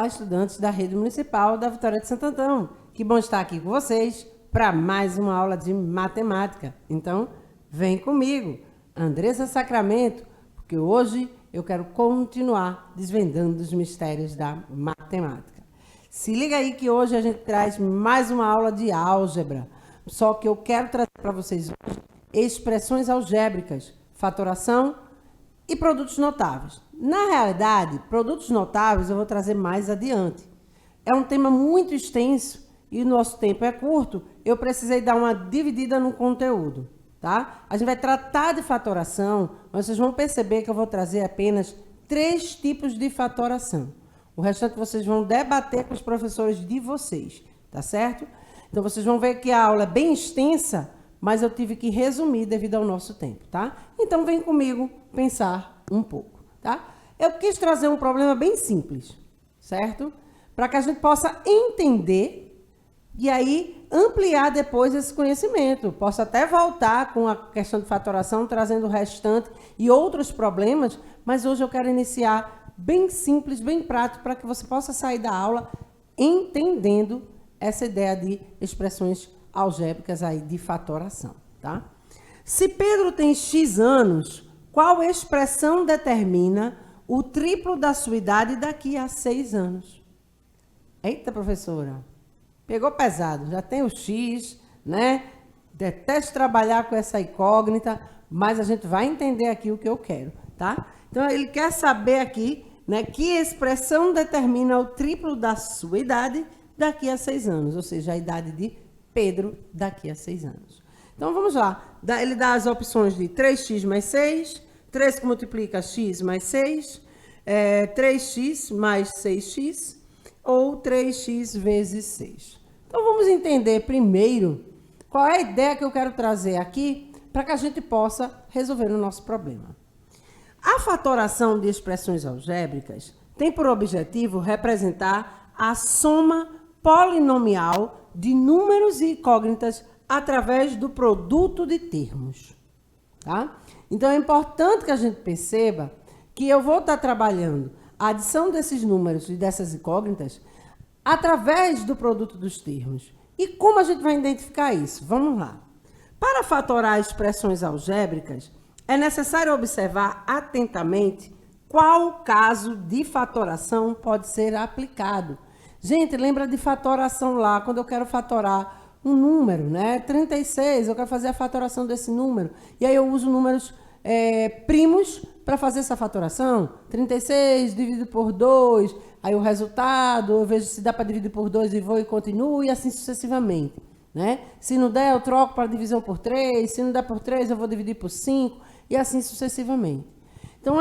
estudantes da Rede Municipal da Vitória de Santo Antão. Que bom estar aqui com vocês para mais uma aula de matemática. Então, vem comigo, Andressa Sacramento, porque hoje eu quero continuar desvendando os mistérios da matemática. Se liga aí que hoje a gente traz mais uma aula de álgebra, só que eu quero trazer para vocês hoje expressões algébricas, fatoração e produtos notáveis. Na realidade, produtos notáveis eu vou trazer mais adiante. É um tema muito extenso e o nosso tempo é curto, eu precisei dar uma dividida no conteúdo, tá? A gente vai tratar de fatoração, mas vocês vão perceber que eu vou trazer apenas 3 tipos de fatoração. O restante vocês vão debater com os professores de vocês, tá certo? Então vocês vão ver que a aula é bem extensa, mas eu tive que resumir devido ao nosso tempo, tá? Então vem comigo pensar um pouco, tá? Eu quis trazer um problema bem simples, certo? Para que a gente possa entender e aí ampliar depois esse conhecimento. Posso até voltar com a questão de fatoração, trazendo o restante e outros problemas, mas hoje eu quero iniciar bem simples, bem prático, para que você possa sair da aula entendendo essa ideia de expressões algébricas aí de fatoração, tá? Se Pedro tem X anos, qual expressão determina o triplo da sua idade daqui a 6 anos? Eita, professora, pegou pesado, já tem o X, né? Detesto trabalhar com essa incógnita, mas a gente vai entender aqui o que eu quero, tá? Então, ele quer saber aqui, né, que expressão determina o triplo da sua idade daqui a 6 anos, ou seja, a idade de Pedro daqui a 6 anos. Então, vamos lá. Ele dá as opções de 3x mais 6, 3 que multiplica x mais 6, 3x mais 6x, ou 3x vezes 6. Então, vamos entender primeiro qual é a ideia que eu quero trazer aqui para que a gente possa resolver o nosso problema. A fatoração de expressões algébricas tem por objetivo representar a soma polinomial de números e incógnitas através do produto de termos, tá? Então, é importante que a gente perceba que eu vou estar trabalhando a adição desses números e dessas incógnitas através do produto dos termos. E como a gente vai identificar isso? Vamos lá. Para fatorar expressões algébricas, é necessário observar atentamente qual caso de fatoração pode ser aplicado. Gente, lembra de fatoração lá, quando eu quero fatorar um número, né? 36, eu quero fazer a fatoração desse número. E aí eu uso números primos para fazer essa fatoração. 36 dividido por 2, aí o resultado, eu vejo se dá para dividir por 2 e vou e continuo, e assim sucessivamente, né? Se não der, eu troco para divisão por 3, se não der por 3, eu vou dividir por 5, e assim sucessivamente. Então,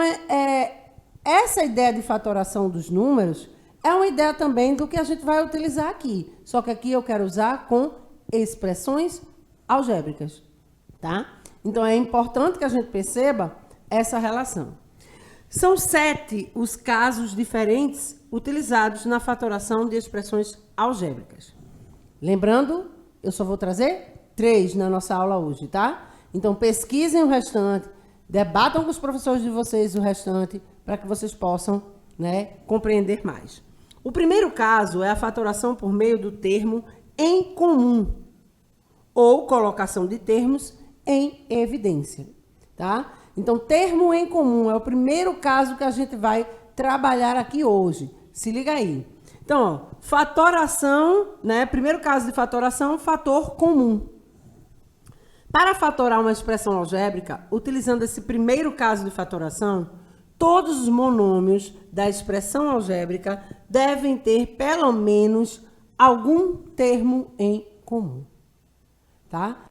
essa ideia de fatoração dos números é uma ideia também do que a gente vai utilizar aqui. Só que aqui eu quero usar com expressões algébricas, tá? Então, é importante que a gente perceba essa relação. São 7 os casos diferentes utilizados na fatoração de expressões algébricas. Lembrando, eu só vou trazer 3 na nossa aula hoje, tá? Então, pesquisem o restante, debatam com os professores de vocês o restante, para que vocês possam, né, compreender mais. O primeiro caso é a fatoração por meio do termo em comum, ou colocação de termos em evidência, tá? Então, termo em comum é o primeiro caso que a gente vai trabalhar aqui hoje. Se liga aí. Então, ó, fatoração, né? Primeiro caso de fatoração, fator comum. Para fatorar uma expressão algébrica, utilizando esse primeiro caso de fatoração, todos os monômios da expressão algébrica devem ter pelo menos algum termo em comum, tá?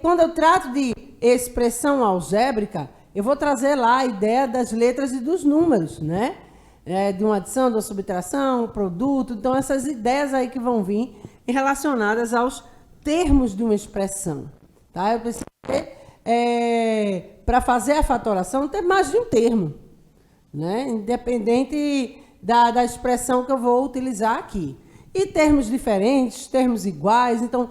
Quando eu trato de expressão algébrica, eu vou trazer lá a ideia das letras e dos números, né? De uma adição, de uma subtração, produto. Então, essas ideias aí que vão vir relacionadas aos termos de uma expressão, tá? Eu preciso ter, para fazer a fatoração, ter mais de um termo, né? Independente da expressão que eu vou utilizar aqui. E termos diferentes, termos iguais. Então,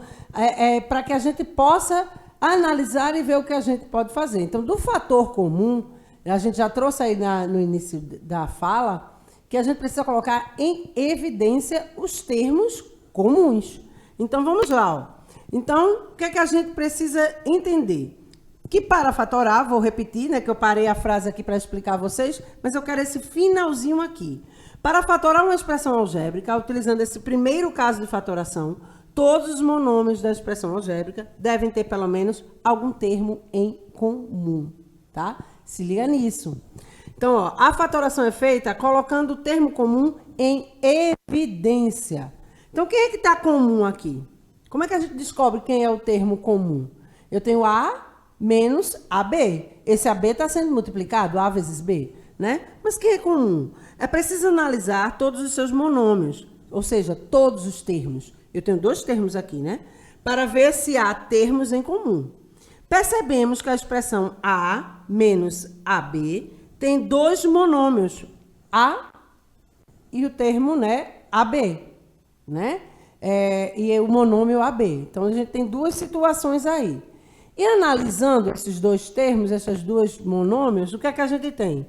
para que a gente possa analisar e ver o que a gente pode fazer. Então, do fator comum, a gente já trouxe aí no início da fala, que a gente precisa colocar em evidência os termos comuns. Então, vamos lá. Ó. Então, o que é que a gente precisa entender? Que para fatorar, vou repetir, né, que eu parei a frase aqui para explicar a vocês, mas eu quero esse finalzinho aqui. Para fatorar uma expressão algébrica, utilizando esse primeiro caso de fatoração, todos os monômios da expressão algébrica devem ter pelo menos algum termo em comum, tá? Se liga nisso. Então, ó, a fatoração é feita colocando o termo comum em evidência. Então, quem é que está comum aqui? Como é que a gente descobre quem é o termo comum? Eu tenho A menos AB. Esse AB está sendo multiplicado, A vezes B, né? Mas quem é comum? É preciso analisar todos os seus monômios, ou seja, todos os termos. Eu tenho dois termos aqui, né? Para ver se há termos em comum. Percebemos que a expressão A menos AB tem dois monômios, A e o termo, né, AB, né? E o monômio AB. Então, a gente tem duas situações aí. E analisando esses dois termos, essas duas monômios, o que é que a gente tem?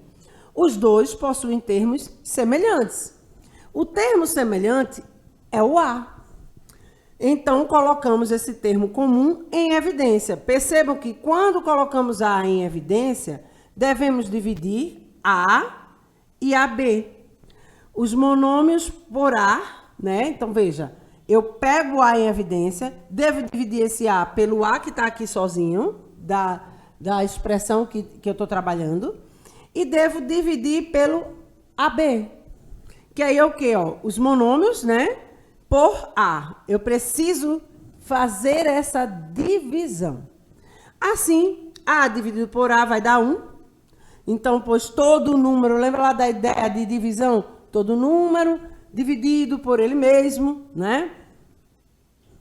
Os dois possuem termos semelhantes. O termo semelhante é o A. Então, colocamos esse termo comum em evidência. Percebam que quando colocamos A em evidência, devemos dividir A e AB. Os monômios por A, né? Então, veja, eu pego o A em evidência, devo dividir esse A pelo A que está aqui sozinho, da expressão que eu estou trabalhando, e devo dividir pelo AB, que aí é o quê? Ó? Os monômios, né? Por A. Eu preciso fazer essa divisão. Assim, A dividido por A vai dar 1. Então, pois todo número, lembra lá da ideia de divisão? Todo número dividido por ele mesmo, né?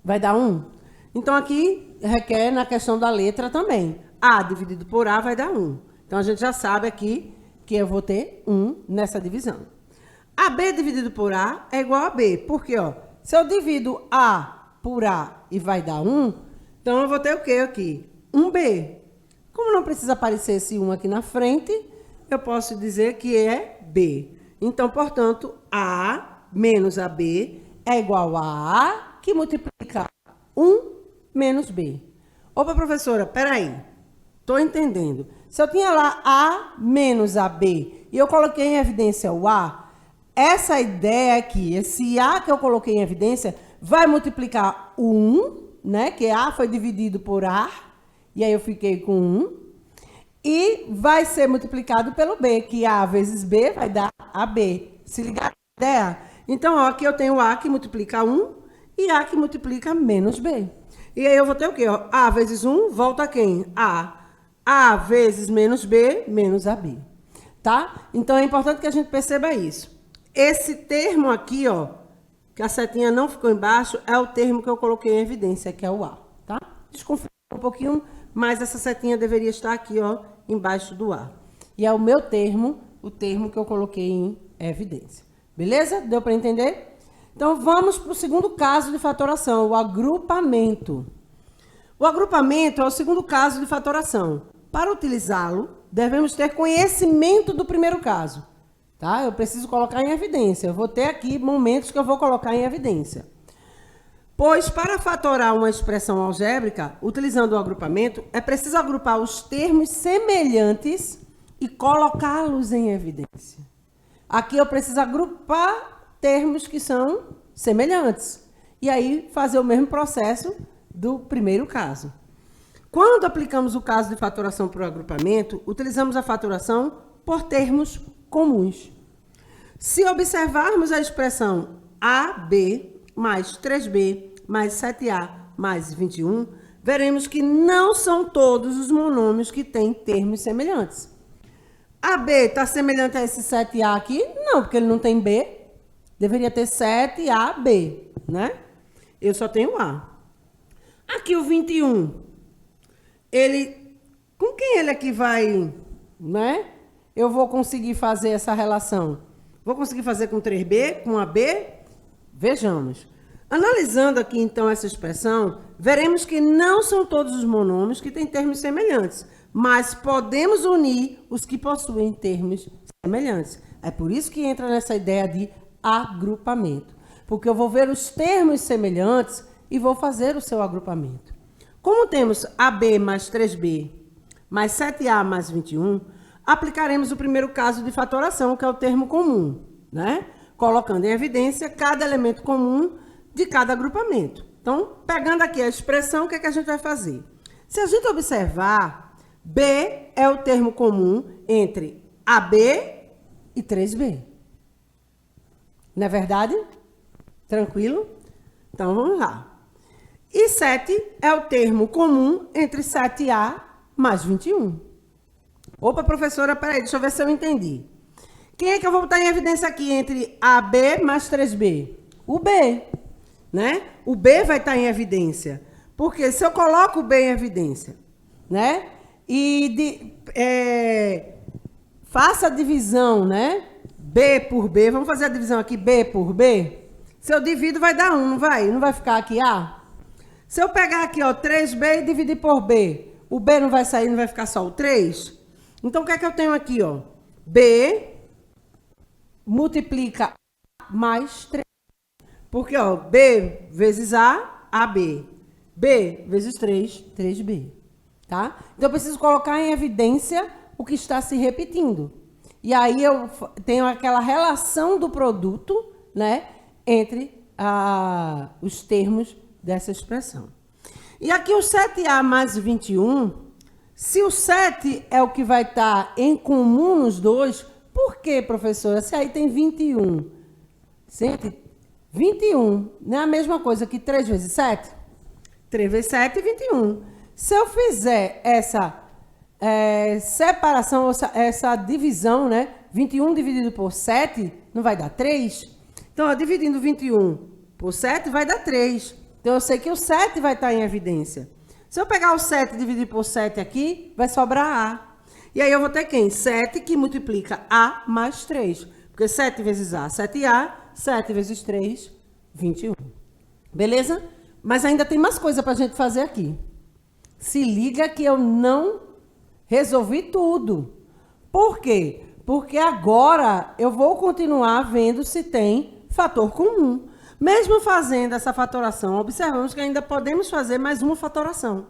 Vai dar 1. Então, aqui requer na questão da letra também. A dividido por A vai dar 1. Então, a gente já sabe aqui que eu vou ter 1 nessa divisão. AB dividido por A é igual a B. Por quê? Ó, se eu divido A por A e vai dar 1, então eu vou ter o quê aqui? 1B. Como não precisa aparecer esse 1 aqui na frente, eu posso dizer que é B. Então, portanto, A menos AB é igual a A, que multiplica 1 menos B. Opa, professora, peraí. Estou entendendo. Se eu tinha lá A menos AB e eu coloquei em evidência o A, essa ideia aqui, esse A que eu coloquei em evidência, vai multiplicar o 1, né? Que A foi dividido por A, e aí eu fiquei com 1. E vai ser multiplicado pelo B, que A vezes B vai dar AB. Se ligar na ideia? Então, ó, aqui eu tenho A que multiplica 1 e A que multiplica menos B. E aí eu vou ter o quê? Ó? A vezes 1 volta a quem? A. A vezes menos B, menos AB. Tá? Então, é importante que a gente perceba isso. Esse termo aqui, ó, que a setinha não ficou embaixo, é o termo que eu coloquei em evidência, que é o A. Tá? Desconfio um pouquinho, mas essa setinha deveria estar aqui, ó, embaixo do A. E é o meu termo, o termo que eu coloquei em evidência. Beleza? Deu para entender? Então, vamos para o segundo caso de fatoração, o agrupamento. O agrupamento é o segundo caso de fatoração. Para utilizá-lo, devemos ter conhecimento do primeiro caso. Tá? Eu preciso colocar em evidência. Eu vou ter aqui momentos que eu vou colocar em evidência. Pois, para fatorar uma expressão algébrica, utilizando o agrupamento, é preciso agrupar os termos semelhantes e colocá-los em evidência. Aqui eu preciso agrupar termos que são semelhantes. E aí fazer o mesmo processo do primeiro caso. Quando aplicamos o caso de fatoração por agrupamento, utilizamos a fatoração por termos comuns. Se observarmos a expressão AB mais 3B mais 7A mais 21, veremos que não são todos os monômios que têm termos semelhantes. AB está semelhante a esse 7A aqui? Não, porque ele não tem B. Deveria ter 7AB, né? Eu só tenho A. Aqui o 21, ele, com quem ele aqui vai, né? Eu vou conseguir fazer essa relação. Vou conseguir fazer com 3B, com AB? Vejamos. Analisando aqui, então, essa expressão, veremos que não são todos os monômios que têm termos semelhantes, mas podemos unir os que possuem termos semelhantes. É por isso que entra nessa ideia de agrupamento. Porque eu vou ver os termos semelhantes e vou fazer o seu agrupamento. Como temos AB mais 3B mais 7A mais 21, aplicaremos o primeiro caso de fatoração, que é o termo comum, né? Colocando em evidência cada elemento comum de cada agrupamento. Então, pegando aqui a expressão, o que é que a gente vai fazer? Se a gente observar, B é o termo comum entre AB e 3B. Não é verdade? Tranquilo? Então, vamos lá. E 7 é o termo comum entre 7A mais 21. Opa, professora, peraí, deixa eu ver se eu entendi. Quem é que eu vou botar em evidência aqui entre AB mais 3B? O B, né? O B vai estar em evidência. Porque se eu coloco o B em evidência, né? E faça a divisão, né? B por B, vamos fazer a divisão aqui, B por B. Se eu divido, vai dar 1, não vai? Não vai ficar aqui A? Se eu pegar aqui, ó, 3B e dividir por B, o B não vai sair, não vai ficar só o 3? Então, o que é que eu tenho aqui, ó? B multiplica A mais 3. Porque, ó, B vezes A, AB. B vezes 3, 3B. Tá? Então, eu preciso colocar em evidência o que está se repetindo. E aí, eu tenho aquela relação do produto, né, entre os termos dessa expressão. E aqui o 7A mais 21, se o 7 é o que vai estar em comum nos dois, por quê, professora? Se aí tem 21. Gente, 21 não é a mesma coisa que 3 vezes 7? 3 vezes 7 é 21. Se eu fizer essa separação, essa divisão, né? 21 dividido por 7, não vai dar 3? Então, ó, dividindo 21 por 7, vai dar 3. Então, eu sei que o 7 vai estar em evidência. Se eu pegar o 7 e dividir por 7 aqui, vai sobrar A. E aí, eu vou ter quem? 7 que multiplica A mais 3. Porque 7 vezes A, 7A. 7 vezes 3, 21. Beleza? Mas ainda tem mais coisa para a gente fazer aqui. Se liga que eu não resolvi tudo. Por quê? Porque agora eu vou continuar vendo se tem fator comum. Mesmo fazendo essa fatoração, observamos que ainda podemos fazer mais uma fatoração.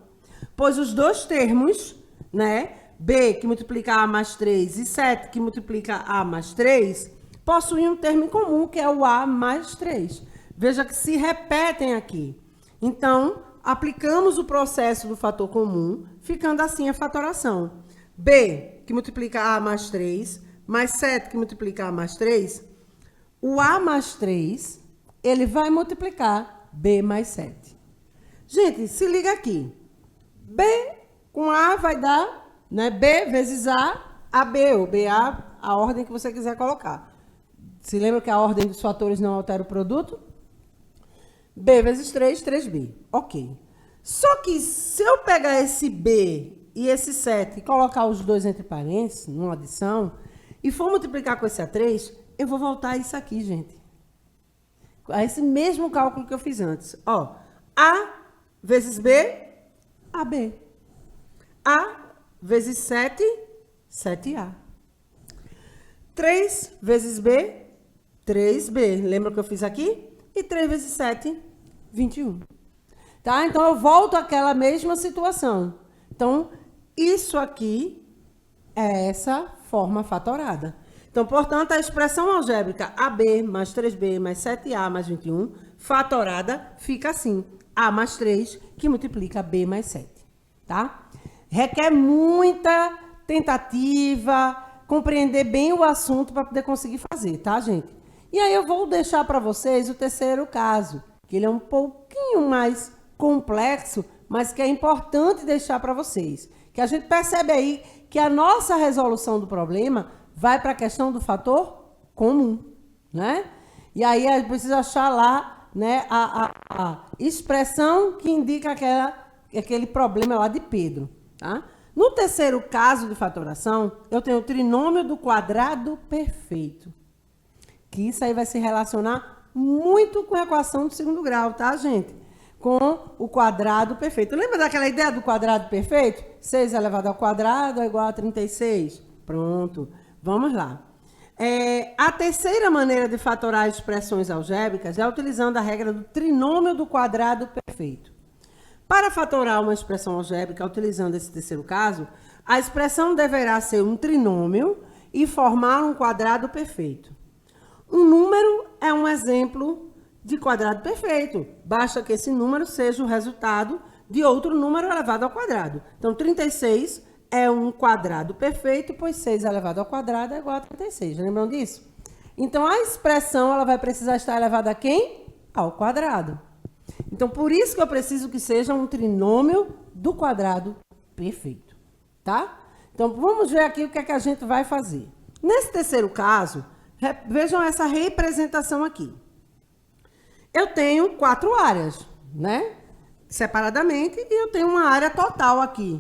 Pois os dois termos, né, B que multiplica A mais 3 e 7 que multiplica A mais 3, possuem um termo em comum, que é o A mais 3. Veja que se repetem aqui. Então, aplicamos o processo do fator comum, ficando assim a fatoração. B, que multiplica A mais 3, mais 7, que multiplica A mais 3, o A mais 3, ele vai multiplicar B mais 7. Gente, se liga aqui. B com A vai dar, né, B vezes A, AB, ou BA, a ordem que você quiser colocar. Se lembra que a ordem dos fatores não altera o produto? B vezes 3, 3B. Ok. Só que se eu pegar esse B e esse 7 e colocar os dois entre parênteses, numa adição, e for multiplicar com esse A3, eu vou voltar a isso aqui, gente. A esse mesmo cálculo que eu fiz antes. Ó, A vezes B, AB. A vezes 7, 7A. 3 vezes B, 3B. Lembra que eu fiz aqui? E 3 vezes 7, 21. Tá? Então, eu volto àquela mesma situação. Então, isso aqui é essa forma fatorada. Então, portanto, a expressão algébrica AB mais 3B mais 7A mais 21, fatorada, fica assim. A mais 3, que multiplica B mais 7. Tá? Requer muita tentativa, compreender bem o assunto para poder conseguir fazer, tá, gente? E aí eu vou deixar para vocês o terceiro caso, que ele é um pouquinho mais complexo, mas que é importante deixar para vocês. Que a gente percebe aí que a nossa resolução do problema vai para a questão do fator comum, né? E aí a gente precisa achar lá, né, a expressão que indica aquele problema lá de Pedro, tá? No terceiro caso de fatoração, eu tenho o trinômio do quadrado perfeito. Que isso aí vai se relacionar muito com a equação do segundo grau, tá, gente? Com o quadrado perfeito. Lembra daquela ideia do quadrado perfeito? 6 elevado ao quadrado é igual a 36. Pronto. Vamos lá. A terceira maneira de fatorar expressões algébricas é utilizando a regra do trinômio do quadrado perfeito. Para fatorar uma expressão algébrica utilizando esse terceiro caso, a expressão deverá ser um trinômio e formar um quadrado perfeito. Um número é um exemplo de quadrado perfeito. Basta que esse número seja o resultado de outro número elevado ao quadrado. Então, 36 é um quadrado perfeito, pois 6 elevado ao quadrado é igual a 36. Lembram disso? Então, a expressão ela vai precisar estar elevada a quem? Ao quadrado. Então, por isso que eu preciso que seja um trinômio do quadrado perfeito. Tá? Então, vamos ver aqui o que é que a gente vai fazer. Nesse terceiro caso, vejam essa representação aqui. Eu tenho 4 áreas, né? Separadamente, e eu tenho uma área total aqui.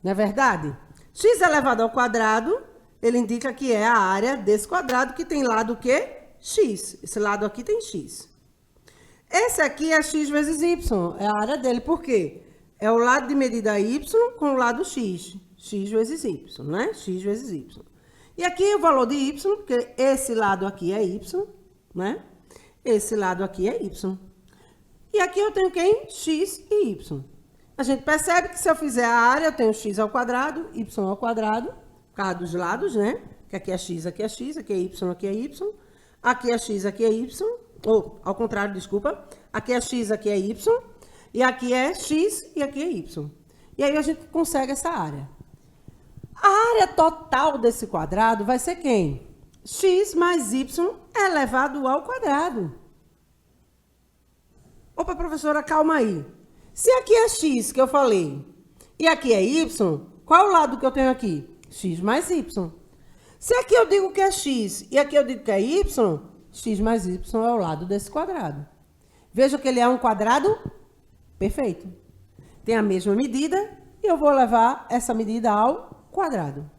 Não é verdade? X elevado ao quadrado, ele indica que é a área desse quadrado que tem lado o quê? X. Esse lado aqui tem X. Esse aqui é X vezes Y, é a área dele. Por quê? É o lado de medida Y com o lado X. X vezes Y, né? X vezes Y. E aqui o valor de Y, porque esse lado aqui é Y, né? Esse lado aqui é Y. E aqui eu tenho quem? X e Y. A gente percebe que se eu fizer a área, eu tenho x ao quadrado, y ao quadrado, por causa dos lados, né? Que aqui é x, aqui é x, aqui é y, aqui é y. Aqui é x, aqui é y. Ou, ao contrário, desculpa. Aqui é x, aqui é y. E aqui é x e aqui é y. E aí a gente consegue essa área. A área total desse quadrado vai ser quem? X mais y elevado ao quadrado. Opa, professora, calma aí. Se aqui é x, que eu falei, e aqui é y, qual é o lado que eu tenho aqui? X mais y. Se aqui eu digo que é x e aqui eu digo que é y, x mais y é o lado desse quadrado. Veja que ele é um quadrado perfeito. Tem a mesma medida e eu vou levar essa medida ao quadrado.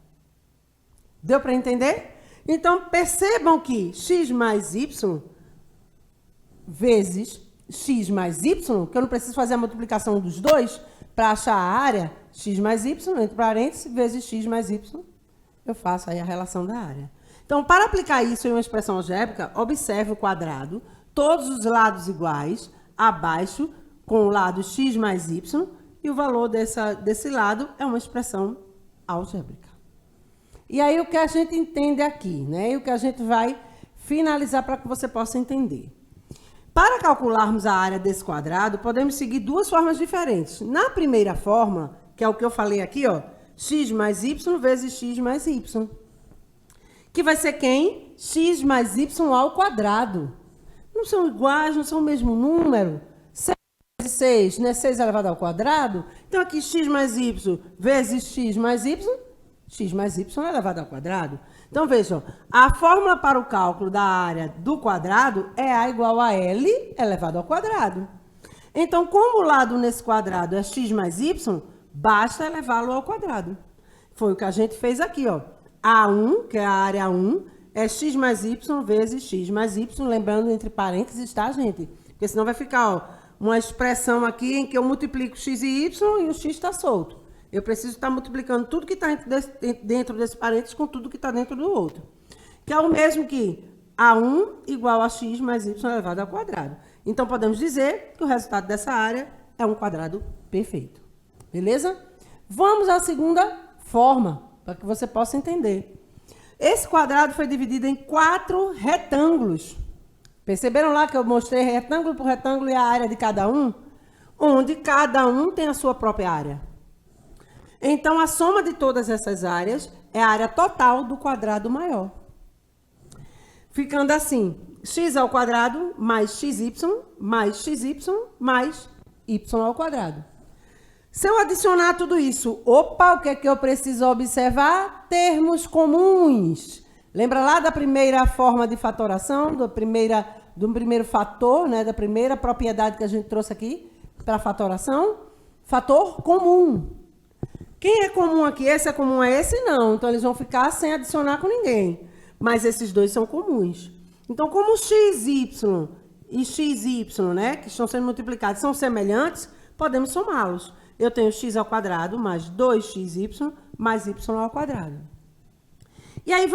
Deu para entender? Então, percebam que x mais y vezes x mais y, que eu não preciso fazer a multiplicação dos dois para achar a área, x mais y, entre parênteses, vezes x mais y, eu faço aí a relação da área. Então, para aplicar isso em uma expressão algébrica, observe o quadrado, todos os lados iguais, abaixo, com o lado x mais y, e o valor desse lado é uma expressão algébrica. E aí, o que a gente entende aqui, né? E o que a gente vai finalizar para que você possa entender. Para calcularmos a área desse quadrado, podemos seguir duas formas diferentes. Na primeira forma, que é o que eu falei aqui, ó, x mais y vezes x mais y. Que vai ser quem? X mais y ao quadrado. Não são iguais, não são o mesmo número. 6 vezes 6, né? 6 elevado ao quadrado. Então, aqui x mais y vezes x mais y elevado ao quadrado. Então, vejam, a fórmula para o cálculo da área do quadrado é A igual a L elevado ao quadrado. Então, como o lado nesse quadrado é x mais y, basta elevá-lo ao quadrado. Foi o que a gente fez aqui, ó. A1, que é a área 1, é x mais y vezes x mais y, lembrando entre parênteses, tá, gente? Porque senão vai ficar, ó, uma expressão aqui em que eu multiplico x e y e o x está solto. Eu preciso estar multiplicando tudo que está dentro desse parênteses com tudo que está dentro do outro. Que é o mesmo que A1 igual a x mais y elevado ao quadrado. Então, podemos dizer que o resultado dessa área é um quadrado perfeito. Beleza? Vamos à segunda forma, para que você possa entender. Esse quadrado foi dividido em 4 retângulos. Perceberam lá que eu mostrei retângulo por retângulo e a área de cada um? Onde cada um tem a sua própria área. Então, a soma de todas essas áreas é a área total do quadrado maior. Ficando assim, x ao quadrado mais xy mais y ao quadrado. Se eu adicionar tudo isso, opa, o que é que eu preciso observar? Termos comuns. Lembra lá da primeira forma de fatoração, do primeiro fator, né, da primeira propriedade que a gente trouxe aqui para a fatoração? Fator comum. Quem é comum aqui? Esse é comum a esse? Não. Então, eles vão ficar sem adicionar com ninguém. Mas esses dois são comuns. Então, como xy e xy, né, que estão sendo multiplicados, são semelhantes, podemos somá-los. Eu tenho x ao quadrado mais 2xy mais y ao quadrado. E aí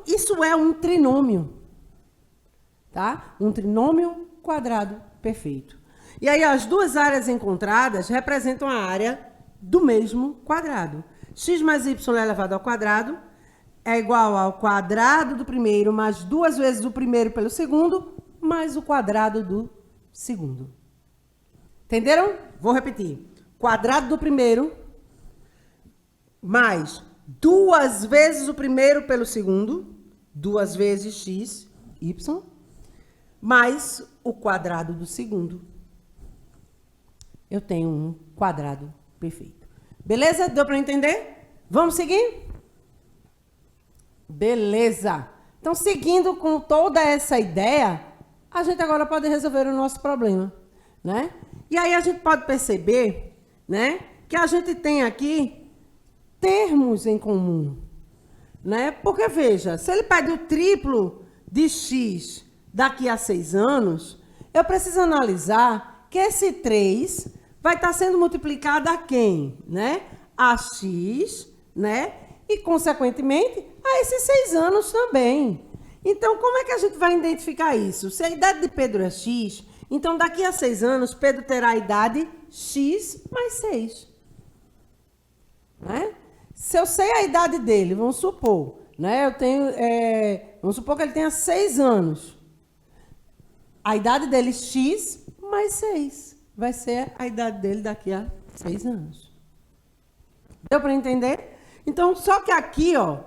isso é um trinômio, tá? Um trinômio quadrado perfeito. E aí as duas áreas encontradas representam a área do mesmo quadrado. X mais y elevado ao quadrado é igual ao quadrado do primeiro mais 2 vezes o primeiro pelo segundo, mais o quadrado do segundo. Entenderam? Vou repetir. Quadrado do primeiro mais 2 vezes o primeiro pelo segundo, 2 vezes x, y, mais o quadrado do segundo. Eu tenho um quadrado perfeito. Beleza? Deu para entender? Vamos seguir? Beleza. Então, seguindo com toda essa ideia, a gente agora pode resolver o nosso problema, né? E aí a gente pode perceber, né, que a gente tem aqui termos em comum, né? Porque, veja, se ele pede o triplo de x daqui a 6 anos, eu preciso analisar que esse 3 vai estar sendo multiplicado a quem, né? A x, né? E, consequentemente, a esses 6 anos também. Então, como é que a gente vai identificar isso? Se a idade de Pedro é x, então daqui a 6 anos, Pedro terá a idade x mais 6. Né? Se eu sei a idade dele, vamos supor, né? Vamos supor que ele tenha 6 anos. A idade dele, x mais 6. Vai ser a idade dele daqui a 6 anos. Deu para entender? Então, só que aqui, ó,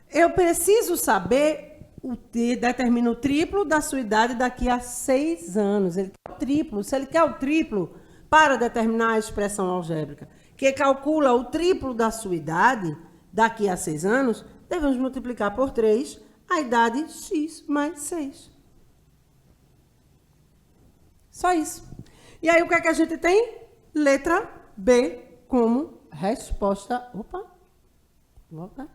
eu preciso saber, determina o triplo da sua idade daqui a 6 anos. Ele quer o triplo. Se ele quer o triplo para determinar a expressão algébrica, que calcula o triplo da sua idade daqui a 6 anos, devemos multiplicar por 3 a idade x mais 6. Só isso. E aí, o que é que a gente tem? Letra B como resposta. Opa! Volta.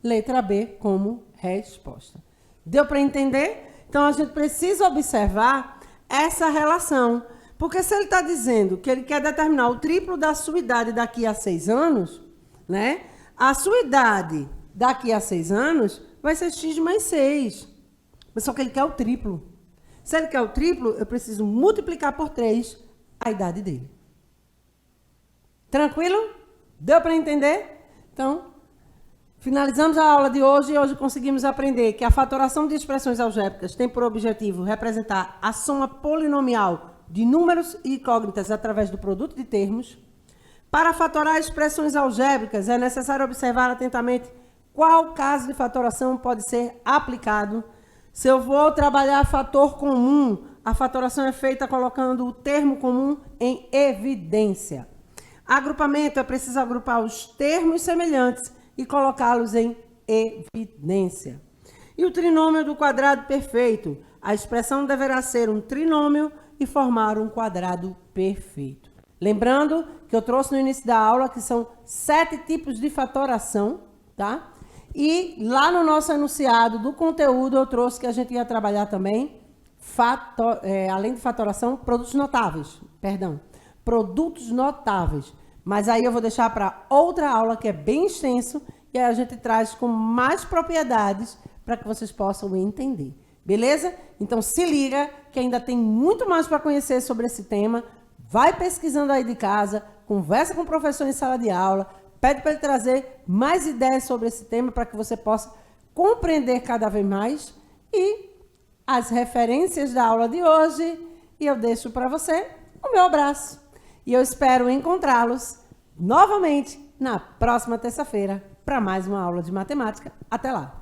Letra B como resposta. Deu para entender? Então, a gente precisa observar essa relação. Porque se ele está dizendo que ele quer determinar o triplo da sua idade daqui a 6 anos, né? A sua idade daqui a 6 anos vai ser x mais 6. Mas só que ele quer o triplo. Se ele quer o triplo, eu preciso multiplicar por 3 a idade dele. Tranquilo? Deu para entender? Então, finalizamos a aula de hoje e hoje conseguimos aprender que a fatoração de expressões algébricas tem por objetivo representar a soma polinomial de números e incógnitas através do produto de termos. Para fatorar expressões algébricas, é necessário observar atentamente qual caso de fatoração pode ser aplicado. Se eu vou trabalhar fator comum, a fatoração é feita colocando o termo comum em evidência. Agrupamento é preciso agrupar os termos semelhantes e colocá-los em evidência. E o trinômio do quadrado perfeito. A expressão deverá ser um trinômio e formar um quadrado perfeito. Lembrando que eu trouxe no início da aula que são 7 tipos de fatoração, tá? E lá no nosso enunciado do conteúdo eu trouxe que a gente ia trabalhar também, além de fatoração, produtos notáveis. Produtos notáveis. Mas aí eu vou deixar para outra aula que é bem extenso e aí a gente traz com mais propriedades para que vocês possam entender. Beleza? Então se liga que ainda tem muito mais para conhecer sobre esse tema. Vai pesquisando aí de casa, conversa com o professor em sala de aula, pede para ele trazer mais ideias sobre esse tema para que você possa compreender cada vez mais. E as referências da aula de hoje, e eu deixo para você o meu abraço. E eu espero encontrá-los novamente na próxima terça-feira para mais uma aula de matemática. Até lá!